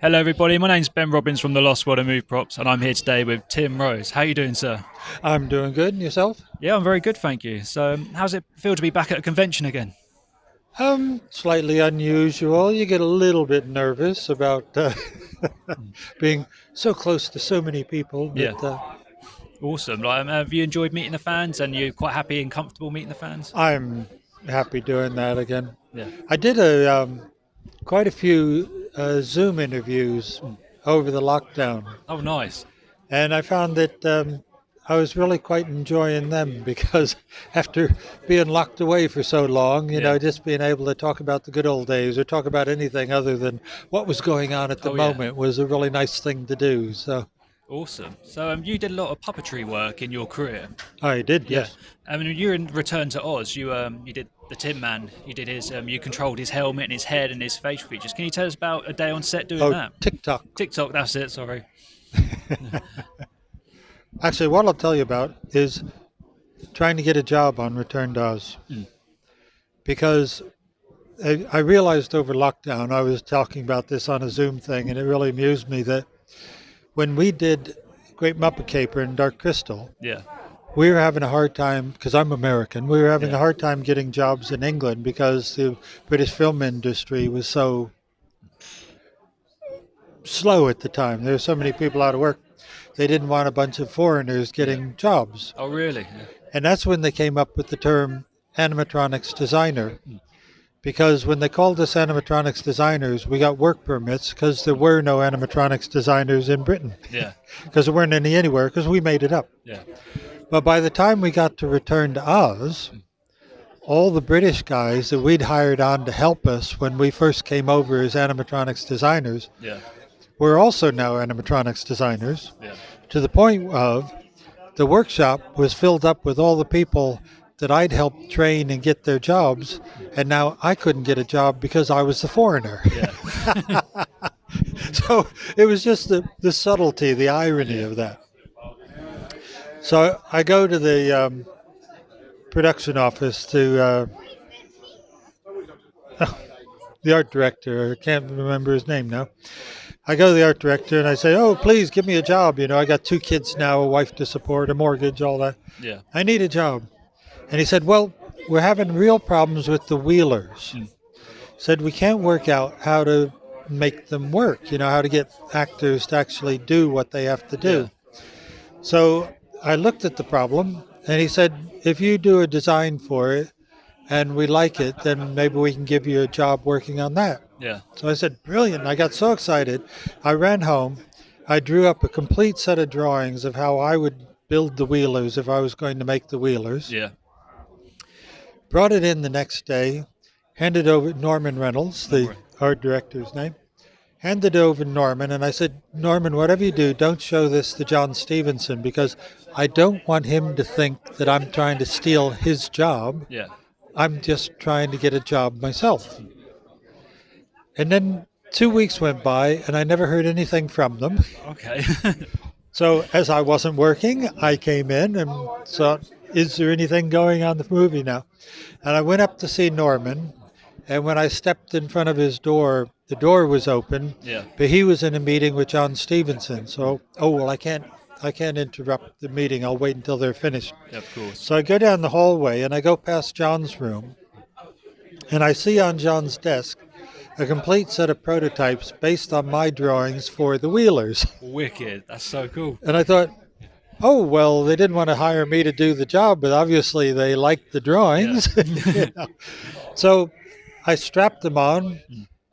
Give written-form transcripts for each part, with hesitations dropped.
Hello, everybody. My name's Ben Robbins from the Lost World of Move Props, and I'm here today with Tim Rose. How are you doing, sir? I'm doing good. And yourself? Yeah, I'm very good, thank you. So, how's it feel to be back at a convention again? Slightly unusual. You get a little bit nervous about being so close to so many people, Yeah, but awesome. Like, have you enjoyed meeting the fans, and you're quite happy and comfortable meeting the fans? I'm happy doing that again. Yeah. I did quite a few Zoom interviews over the lockdown, Oh, nice. and I found that I was really quite enjoying them because after being locked away for so long, Yeah. just being able to talk about the good old days or talk about anything other than what was going on at the Oh, yeah. moment was a really nice thing to do. So Awesome. So, you did a lot of puppetry work in your career. I did, Yeah. yes. I mean, you're in Return to Oz. You did the Tin Man. You did his. You controlled his helmet and his head and his facial features. Can you tell us about a day on set doing Oh, that? TikTok. TikTok. That's it. Sorry. Actually, what I'll tell you about is trying to get a job on Return to Oz Mm. because I realized over lockdown, I was talking about this on a Zoom thing, and it really amused me that when we did Great Muppet Caper and Dark Crystal, Yeah. we were having a hard time because I'm American. We were having Yeah. a hard time getting jobs in England because the British film industry was so slow at the time. There were so many people out of work. They didn't want a bunch of foreigners Yeah. getting jobs. Oh, really? And that's when they came up with the term animatronics designer. Because when they called us animatronics designers, we got work permits because there were no animatronics designers in Britain. Yeah. Because there weren't any anywhere because we made it up. Yeah. But by the time we got to Return to Oz, all the British guys that we'd hired on to help us when we first came over as animatronics designers Yeah. were also now animatronics designers, Yeah. to the point of the workshop was filled up with all the people that I'd helped train and get their jobs, and now I couldn't get a job because I was the foreigner. Yeah. So it was just the subtlety, the irony Yeah. of that. So I go to the production office to the art director. I can't remember his name now. I go to the art director and I say, "Oh, please give me a job. I got two kids now, a wife to support, a mortgage, all that. Yeah. I need a job." And he said, "Well, we're having real problems with the wheelers." Mm. Said we can't work out how to make them work. How to get actors to actually do what they have to Yeah. do. So I looked at the problem, and he said, "If you do a design for it and we like it, then maybe we can give you a job working on that." Yeah. So I said, "Brilliant." I got so excited. I ran home. I drew up a complete set of drawings of how I would build the wheelers if I was going to make the wheelers. Yeah. Brought it in the next day, handed over Norman Reynolds, No the worry. art director's name, handed it over to Norman, and I said, "Norman, whatever you do, don't show this to John Stevenson because I don't want him to think that I'm trying to steal his job. Yeah. I'm just trying to get a job myself." And then 2 weeks went by, and I never heard anything from them. Okay. So as I wasn't working, I came in and thought, "Is there anything going on the movie now?" And I went up to see Norman, and when I stepped in front of his door, the door was open, Yeah. but he was in a meeting with John Stevenson. So, oh well, I can't interrupt the meeting. I'll wait until they're finished. Yeah, of course. So I go down the hallway and I go past John's room, and I see on John's desk a complete set of prototypes based on my drawings for the Wheelers. Wicked. That's so cool. And I thought, oh, well, they didn't want to hire me to do the job, but obviously they liked the Yeah. drawings. So I strapped them on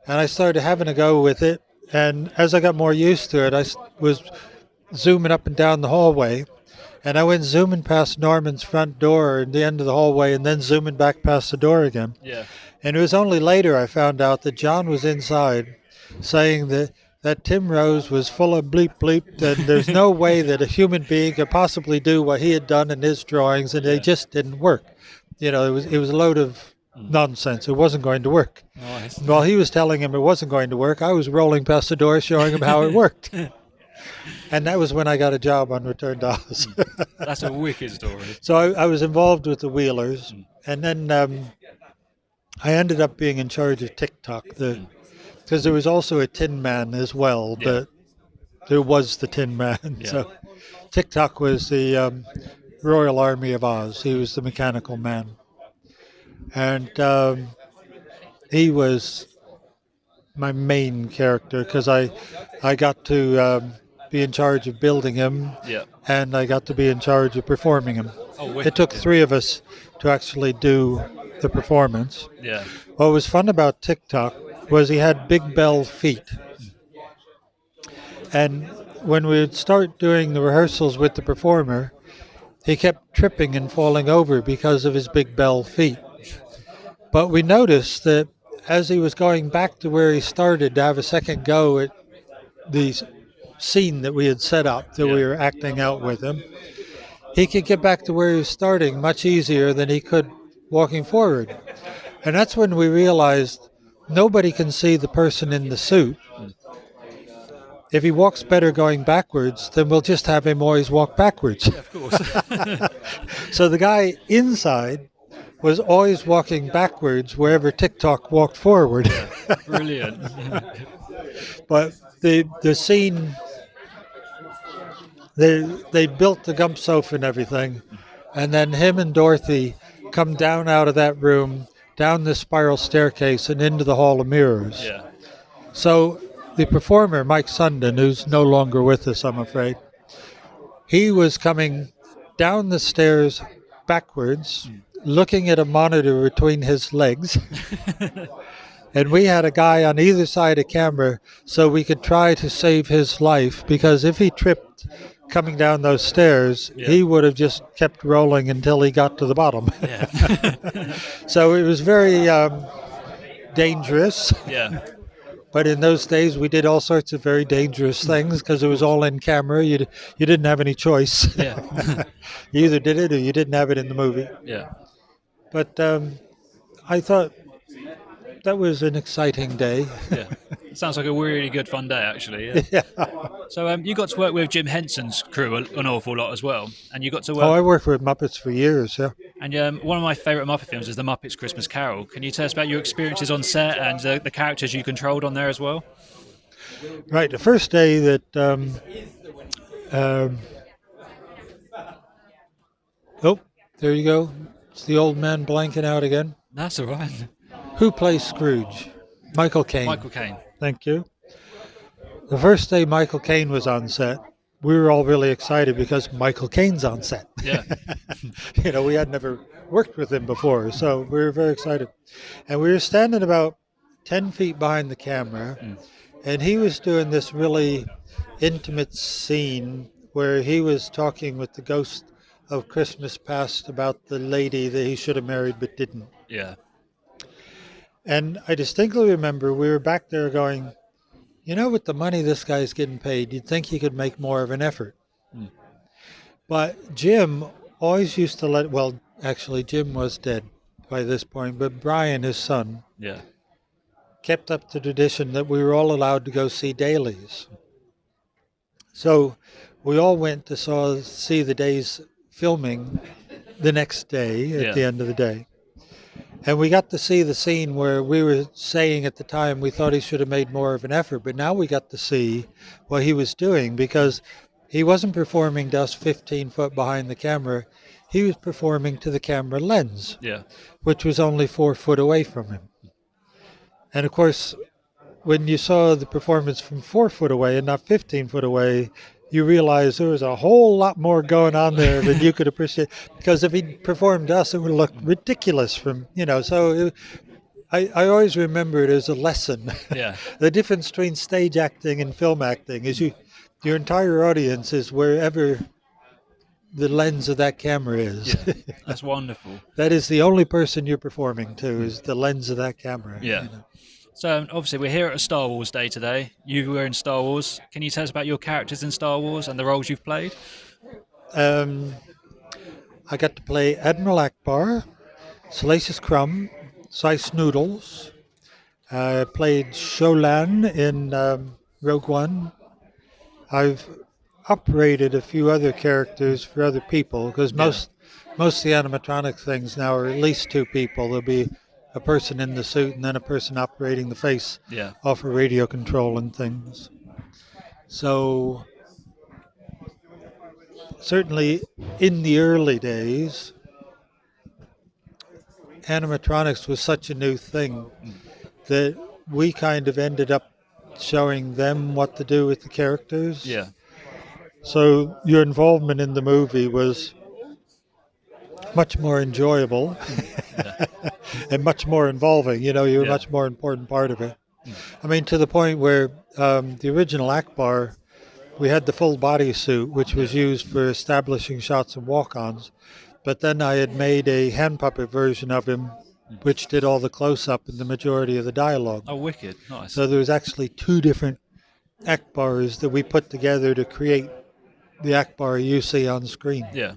and I started having a go with it. And as I got more used to it, was zooming up and down the hallway. And I went zooming past Norman's front door at the end of the hallway and then zooming back past the door again. Yeah. And it was only later I found out that John was inside saying that Tim Rose was full of bleep bleep, and there's no way that a human being could possibly do what he had done in his drawings, and they Yeah. just didn't work. It was a load of nonsense. It wasn't going to work. Nice. And while he was telling him it wasn't going to work, I was rolling past the door showing him how it worked. And that was when I got a job on Return to Oz. That's a wicked story. So I was involved with the Wheelers, and then I ended up being in charge of TikTok, because there was also a Tin Man as well, Yeah. but there was the Tin Man. Yeah. So Tick-Tock was the Royal Army of Oz. He was the mechanical man. And he was my main character because I got to be in charge of building him, Yeah. and I got to be in charge of performing him. Oh, It wicked. took three of us to actually do the performance. Yeah. What was fun about Tick-Tock was he had big bell feet. And when we would start doing the rehearsals with the performer, he kept tripping and falling over because of his big bell feet. But we noticed that as he was going back to where he started to have a second go at the scene that we had set up, that we Yeah. were acting out with him, he could get back to where he was starting much easier than he could walking forward. And that's when we realized nobody can see the person in the suit. If he walks better going backwards, then we'll just have him always walk backwards. Of course. So the guy inside was always walking backwards wherever Tick-Tock walked forward. Brilliant. But the scene, they built the Gump sofa and everything, and then him and Dorothy come down out of that room, down this spiral staircase, and into the Hall of Mirrors. Yeah. So the performer, Mike Sundin, who's no longer with us, I'm afraid, he was coming down the stairs backwards, looking at a monitor between his legs. And we had a guy on either side of camera so we could try to save his life, because if he tripped coming down those stairs, Yeah. he would have just kept rolling until he got to the bottom. Yeah. So it was very dangerous. Yeah. But in those days, we did all sorts of very dangerous things because it was all in camera. You didn't have any choice. Yeah. You either did it or you didn't have it in the movie. Yeah. But I thought that was an exciting day. Yeah. Sounds like a really good fun day, actually. Yeah. Yeah. So you got to work with Jim Henson's crew an awful lot as well, and you got to Oh, I work. worked with Muppets for years, yeah. And one of my favourite Muppet films is The Muppets Christmas Carol. Can you tell us about your experiences on set and the characters you controlled on there as well? Right, the first day that... oh, there you go. It's the old man blanking out again. That's all right. Who plays Scrooge? Michael Caine. Michael Caine. Thank you. The first day Michael Caine was on set, we were all really excited because Michael Caine's on set. Yeah. We had never worked with him before, so we were very excited. And we were standing about 10 feet behind the camera, and he was doing this really intimate scene where he was talking with the ghost of Christmas past about the lady that he should have married but didn't. Yeah. And I distinctly remember we were back there going, with the money this guy's getting paid, you'd think he could make more of an effort. But Jim always used to actually Jim was dead by this point, but Brian, his son, Yeah. kept up the tradition that we were all allowed to go see dailies. So we all went to see the day's filming the next day at the end of the day. And we got to see the scene where we were saying at the time we thought he should have made more of an effort, but now we got to see what he was doing, because he wasn't performing to us 15 foot behind the camera. He was performing to the camera lens, Yeah. which was only 4 foot away from him. And of course, when you saw the performance from 4 foot away and not 15 foot away, you realize there was a whole lot more going on there than you could appreciate. Because if he performed to us, it would look ridiculous so I always remember it as a lesson. Yeah. The difference between stage acting and film acting is your entire audience is wherever the lens of that camera is. Yeah. That's wonderful. That is the only person you're performing to, is the lens of that camera. Yeah. So obviously we're here at a Star Wars day today. You were in Star Wars. Can you tell us about your characters in Star Wars and the roles you've played? I got to play Admiral Akbar, Salacious Crumb, Sice Noodles. I played Sholan in Rogue One. I've operated a few other characters for other people, because most of the animatronic things now are at least 2 people. There'll be a person in the suit and then a person operating the face Yeah. off a radio control and things. So certainly in the early days, animatronics was such a new thing that we kind of ended up showing them what to do with the characters. Yeah. So your involvement in the movie was much more enjoyable and much more involving. You know, you were a Yeah. much more important part of it. I mean, to the point where the original Akbar, we had the full body suit, which was used for establishing shots and walk-ons. But then I had made a hand puppet version of him, which did all the close-up and the majority of the dialogue. Oh, wicked. Nice. So there was actually two different Akbars that we put together to create the Akbar you see on screen. Yeah.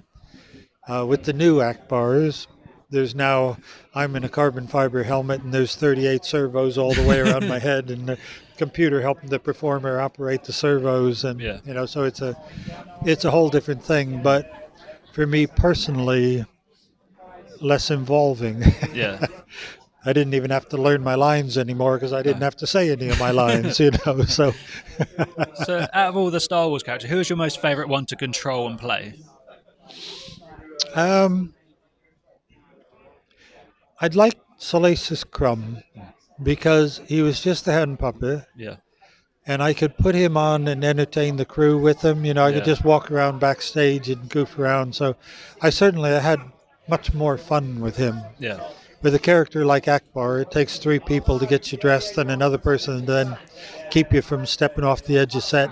With the new Akbars, there's now, I'm in a carbon fiber helmet and there's 38 servos all the way around my head, and the computer helping the performer operate the servos, and Yeah. you know, so it's a whole different thing. But for me personally, less involving. Yeah. I didn't even have to learn my lines anymore because I didn't have to say any of my lines, you know. So, So, out of all the Star Wars characters, who is your most favourite one to control and play? I'd like Salacious Crumb because he was just a hand puppet, Yeah. and I could put him on and entertain the crew with him. You know, I could Yeah. just walk around backstage and goof around. So I certainly had much more fun with him. Yeah. With a character like Akbar, it takes three people to get you dressed and another person to then keep you from stepping off the edge of set.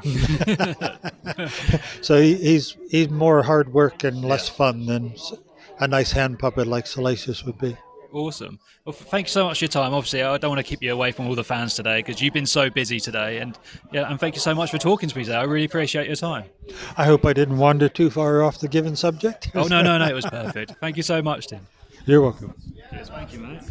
So he's more hard work and less fun than a nice hand puppet like Salacious would be. Awesome. Well, thank you so much for your time. Obviously, I don't want to keep you away from all the fans today because you've been so busy today, and thank you so much for talking to me today. I really appreciate your time. I hope I didn't wander too far off the given subject. Oh no, it was perfect. Thank you so much, Tim. You're welcome. Cheers. Thank you, mate.